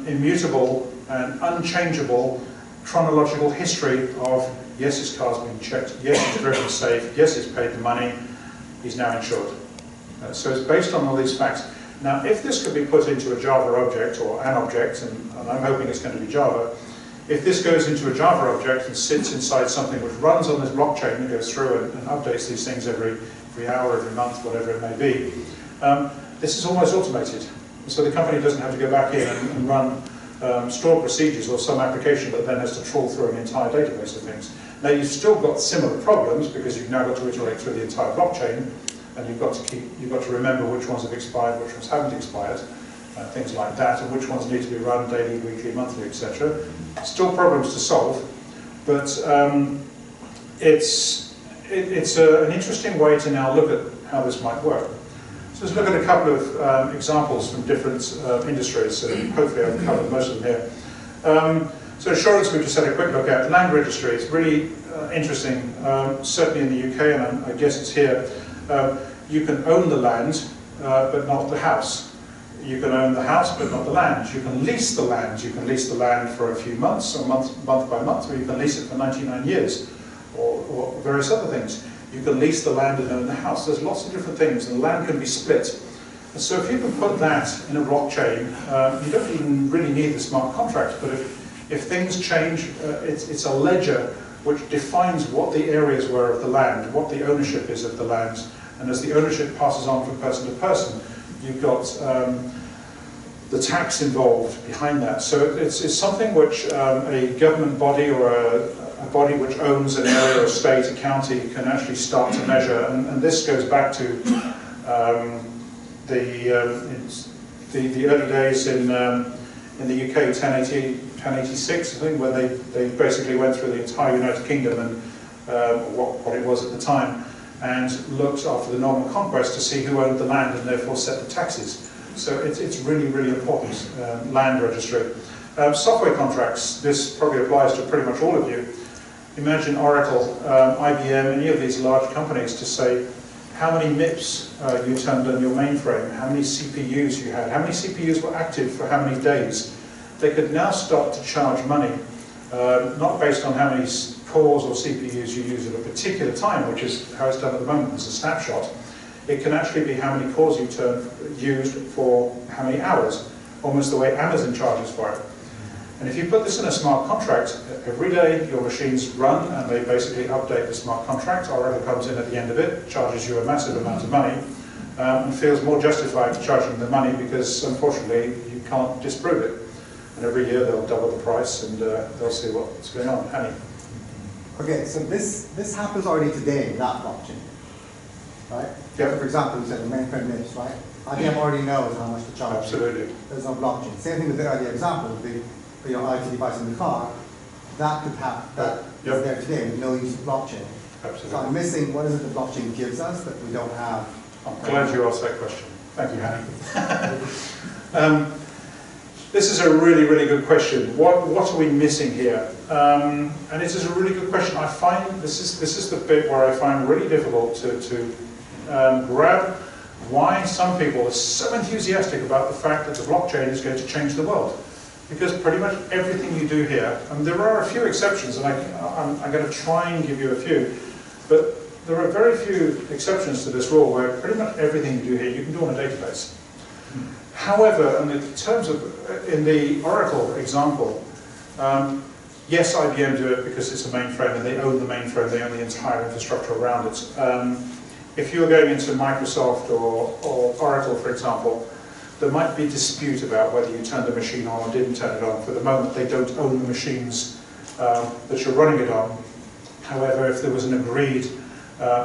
immutable and unchangeable chronological history of, yes, his car's been checked, yes, he's driven safe, yes, he's paid the money, he's now insured. So it's based on all these facts. Now, if this could be put into a Java object or an object, and I'm hoping it's going to be Java, if this goes into a Java object and sits inside something which runs on this blockchain and goes through and updates these things every hour, every month, whatever it may be, this is almost automated. So the company doesn't have to go back in and run stored procedures or some application that then has to trawl through an entire database of things. Now, you've still got similar problems because you've now got to iterate through the entire blockchain, and you've got to remember which ones have expired, which ones haven't expired, things like that, and which ones need to be run daily, weekly, monthly, etc. Still problems to solve, but it's an interesting way to now look at how this might work. So let's look at a couple of examples from different industries. So hopefully I've covered most of them here. So insurance, we've just had a quick look at. Land registry, it's really interesting, certainly in the UK, and I guess it's here. You can own the land, but not the house. You can own the house, but not the land. You can lease the land. You can lease the land for a few months, or month by month, or you can lease it for 99 years, or various other things. You can lease the land and own the house. There's lots of different things, and the land can be split. And so if you can put that in a blockchain, you don't even really need the smart contract, but if things change, it's a ledger which defines what the areas were of the land, what the ownership is of the land, and as the ownership passes on from person to person, you've got the tax involved behind that. So it's something which a government body or a body which owns an area, a state, a county, can actually start to measure. And this goes back to the early days in the UK, 1086, I think, where they basically went through the entire United Kingdom and what it was at the time, and looked after the normal conquest to see who owned the land and therefore set the taxes. So it's really, really important, land registry. Software contracts, this probably applies to pretty much all of you. Imagine Oracle, IBM, any of these large companies to say how many MIPS you turned on your mainframe, how many CPUs you had, how many CPUs were active for how many days. They could now start to charge money, not based on how many cores or CPUs you use at a particular time, which is how it's done at the moment as a snapshot. It can actually be how many cores you used for how many hours, almost the way Amazon charges for it. And if you put this in a smart contract, every day your machines run and they basically update the smart contract. Oracle comes in at the end of it, charges you a massive amount of money, and feels more justified to charge them the money because, unfortunately, you can't disprove it. And every year they'll double the price and they'll see what's going on. Hanny? Okay, so this happens already today without blockchain, right? Yeah. So for example, you said the mainframe lives, right? IBM already knows how much to charge. Absolutely. There's no blockchain. Same thing with the earlier example, the IoT device in the car. That could happen. That Yep. is there today with no use of blockchain. Absolutely. So I'm missing what is it the blockchain gives us that we don't have. I'm glad you asked that question. Thank you, Hanny. This is a really, really good question. What are we missing here? And it is a really good question. I find this is the bit where I find really difficult to grab why some people are so enthusiastic about the fact that the blockchain is going to change the world. Because pretty much everything you do here, and there are a few exceptions, and I'm going to try and give you a few, but there are very few exceptions to this rule where pretty much everything you do here you can do on a database. However, in the Oracle example, yes, IBM do it because it's a mainframe and they own the mainframe, they own the entire infrastructure around it. If you're going into Microsoft or Oracle, for example, there might be dispute about whether you turned the machine on or didn't turn it on. For the moment, they don't own the machines that you're running it on. However, if there was an agreed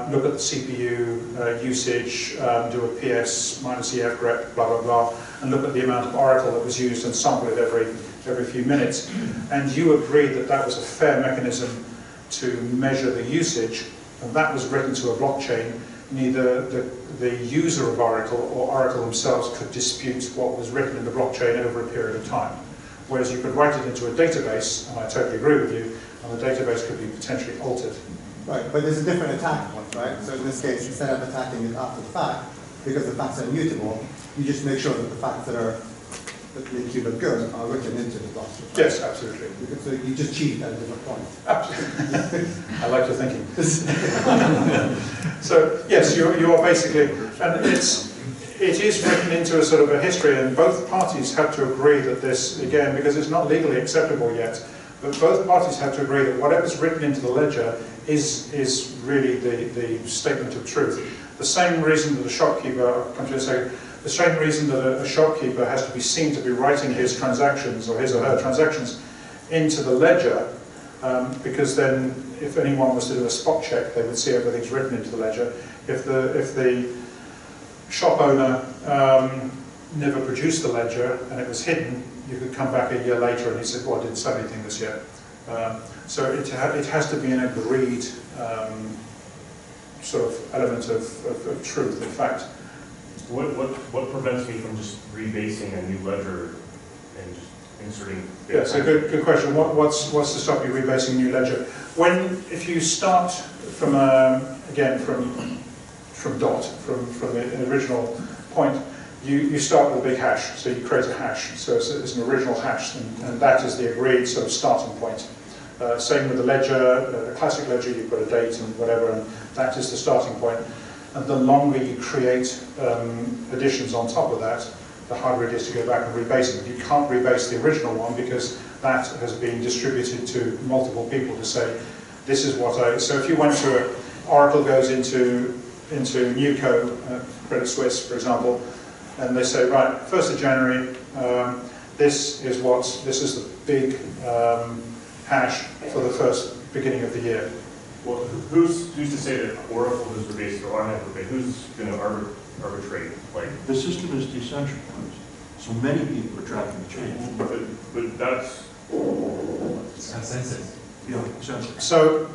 look at the CPU usage, do a PS minus EF grep, blah, blah, blah, and look at the amount of Oracle that was used and sample it every few minutes. And you agreed that that was a fair mechanism to measure the usage, and that was written to a blockchain. Neither the user of Oracle or Oracle themselves could dispute what was written in the blockchain over a period of time. Whereas you could write it into a database, and I totally agree with you, and the database could be potentially altered. Right, but there's a different attack point, right? So in this case, instead of attacking it after the fact, because the facts are immutable, you just make sure that the facts that make you look good are written into the blockchain. Right? Yes, absolutely. So you just cheat at a different point. Absolutely. I like your thinking. So yes, you are basically, and it is written into a sort of a history, and both parties have to agree that this, again, because it's not legally acceptable yet, but both parties have to agree that whatever's written into the ledger is really the statement of truth. The same reason that a shopkeeper, I'll come to in a second, the same reason that a shopkeeper has to be seen to be writing his transactions, or his or her transactions, into the ledger, because then if anyone was to do a spot check, they would see everything's written into the ledger. If the shop owner never produced the ledger and it was hidden, you could come back a year later and he said, well, I didn't sell anything this year. So it has to be an agreed sort of element of truth, in fact. What prevents me from just rebasing a new ledger and just inserting? Yes, a good question. What's to stop you rebasing a new ledger? If you start from the original point, you start with a big hash, so you create a hash. So it's an original hash, and that is the agreed sort of starting point. Same with the ledger, a classic ledger, you put a date and whatever, and that is the starting point. And the longer you create additions on top of that, the harder it is to go back and rebase it. You can't rebase the original one because that has been distributed to multiple people to say, this is what so if you went to Oracle goes into Newco, Credit Suisse, for example, and they say, right, 1st of January, this is the big hash for the first beginning of the year. Well, who's to say that Oracle has rebased or I have rebased? Who's going to arbitrate? Like the system is decentralized, so many people are tracking the change. but that's Consensus. Yeah, exactly. So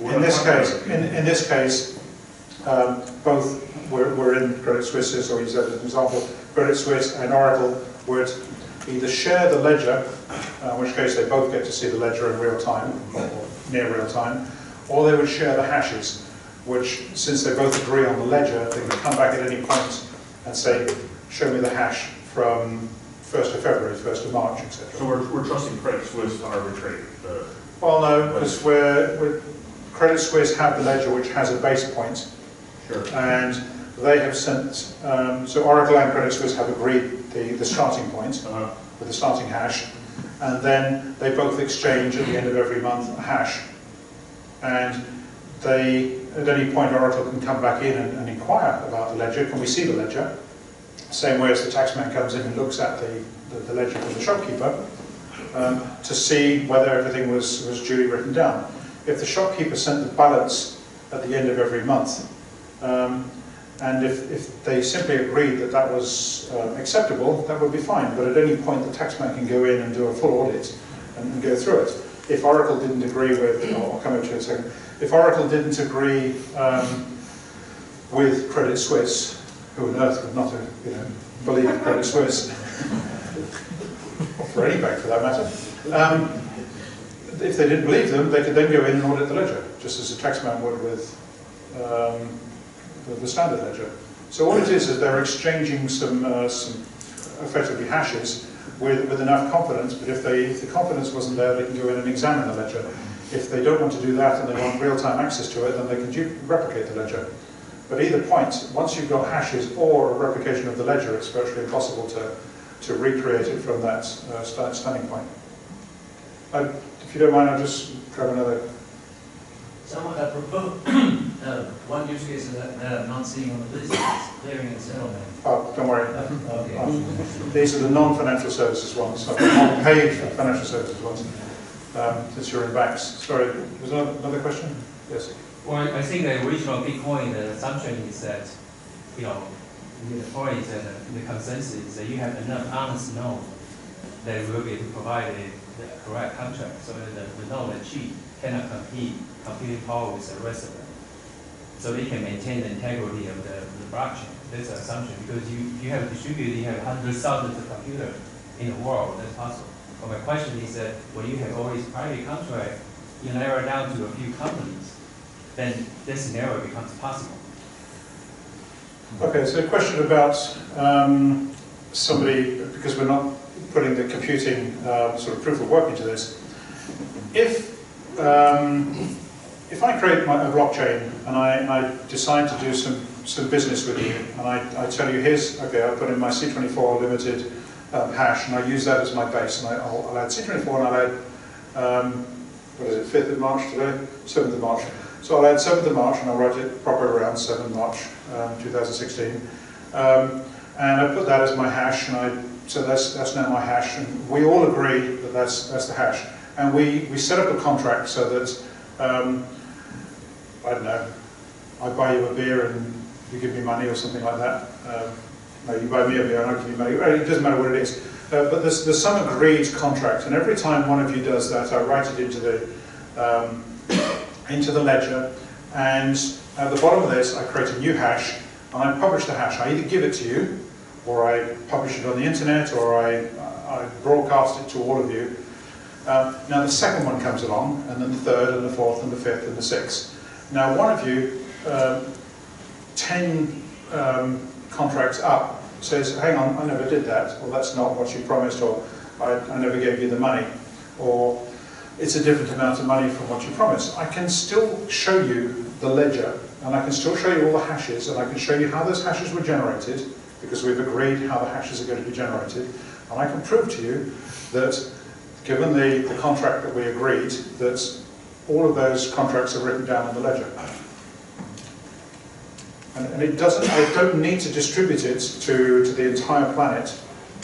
in this case, both we're in Credit Suisse, or use that as an example. Credit Suisse and Oracle would either share the ledger, in which case they both get to see the ledger in real time, or near real time, or they would share the hashes, which, since they both agree on the ledger, they can come back at any point and say, show me the hash from 1st of February, 1st of March, etc. So we're trusting Credit Suisse to arbitrate the... Well, no, because Credit Suisse have the ledger which has a base point, Sure. and they have sent, so Oracle and Credit Suisse have agreed the starting point with the starting hash, and then they both exchange at the end of every month a hash, and they at any point Oracle can come back in and inquire about the ledger. Can we see the ledger? Same way as the taxman comes in and looks at the ledger from the shopkeeper to see whether everything was duly written down. If the shopkeeper sent the balance at the end of every month, and if they simply agreed that that was acceptable, that would be fine. But at any point, the taxman can go in and do a full audit and go through it. If Oracle didn't agree with, I'll come to it in a second. If Oracle didn't agree with Credit Suisse, who on earth would not, believe Credit Suisse, for any bank for that matter, if they didn't believe them, they could then go in and audit the ledger, just as a taxman would with the standard ledger. So all it is they're exchanging some effectively hashes with enough confidence, but if the confidence wasn't there, they can go in and examine the ledger. If they don't want to do that and they want real-time access to it, then they can replicate the ledger. But either point, once you've got hashes or a replication of the ledger, it's virtually impossible to recreate it from that starting point. If you don't mind, I'll just grab another. Someone proposed one use case that I'm not seeing on the list is clearing and settlement. Oh, don't worry. Okay. These are the non-financial services ones, not paid financial services ones, since you're in banks. Sorry, was there another question? Yes. Well, I think the original Bitcoin, the assumption is that, the point and the consensus is that you have enough honest node that will be able to provide the correct contract, so that the node that cheat cannot compete computing power with the rest of them. So they can maintain the integrity of the blockchain. That's an assumption, because you have distributed, you have hundreds of thousands of computers in the world, that's possible. But my question is that when you have all these private contracts, you narrow down to a few companies, then this scenario becomes possible. Okay, so a question about somebody, because we're not putting the computing sort of proof of work into this. If I create a blockchain and I decide to do some business with you, and I tell you, okay, I'll put in my C24 limited hash, and I use that as my base, and I'll add C24 and I'll add, what is it, 5th of March today? 7th of March. So I'll add 7th of March and I'll write it proper around 7th March 2016. And I put that as my hash, and so that's now my hash, and we all agree that that's the hash. And we set up a contract so that, I don't know, I buy you a beer and you give me money or something like that. No, you buy me a beer and I give you money. It doesn't matter what it is. But there's some agreed contract, and every time one of you does that, I write it into the ledger, and at the bottom of this, I create a new hash, and I publish the hash. I either give it to you, or I publish it on the internet, or I broadcast it to all of you. Now the second one comes along, and then the third, and the fourth, and the fifth, and the sixth. Now one of you, 10 contracts up, says, hang on, I never did that, or that's not what you promised, or I never gave you the money, or it's a different amount of money from what you promised. I can still show you the ledger, and I can still show you all the hashes, and I can show you how those hashes were generated, because we've agreed how the hashes are going to be generated, and I can prove to you that, given the contract that we agreed, that all of those contracts are written down in the ledger. And it doesn't, I don't need to distribute it to the entire planet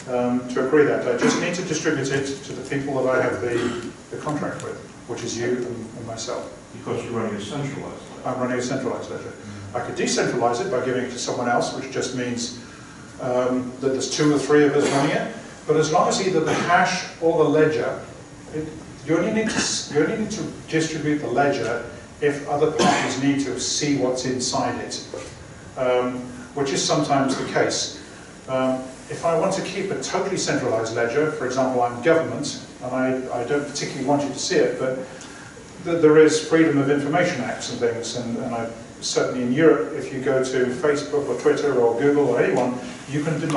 to agree that. I just need to distribute it to the people that I have the contract with, which is you and myself. Because you're running a centralized ledger. I'm running a centralized ledger. I could decentralize it by giving it to someone else, which just means that there's 2 or 3 of us running it. But as long as either the hash or the ledger, you only need to distribute the ledger if other parties need to see what's inside it, which is sometimes the case. If I want to keep a totally centralized ledger, for example, I'm government, and I don't particularly want you to see it, but there is Freedom of Information Acts and things, and certainly in Europe, if you go to Facebook or Twitter or Google or anyone, you can demand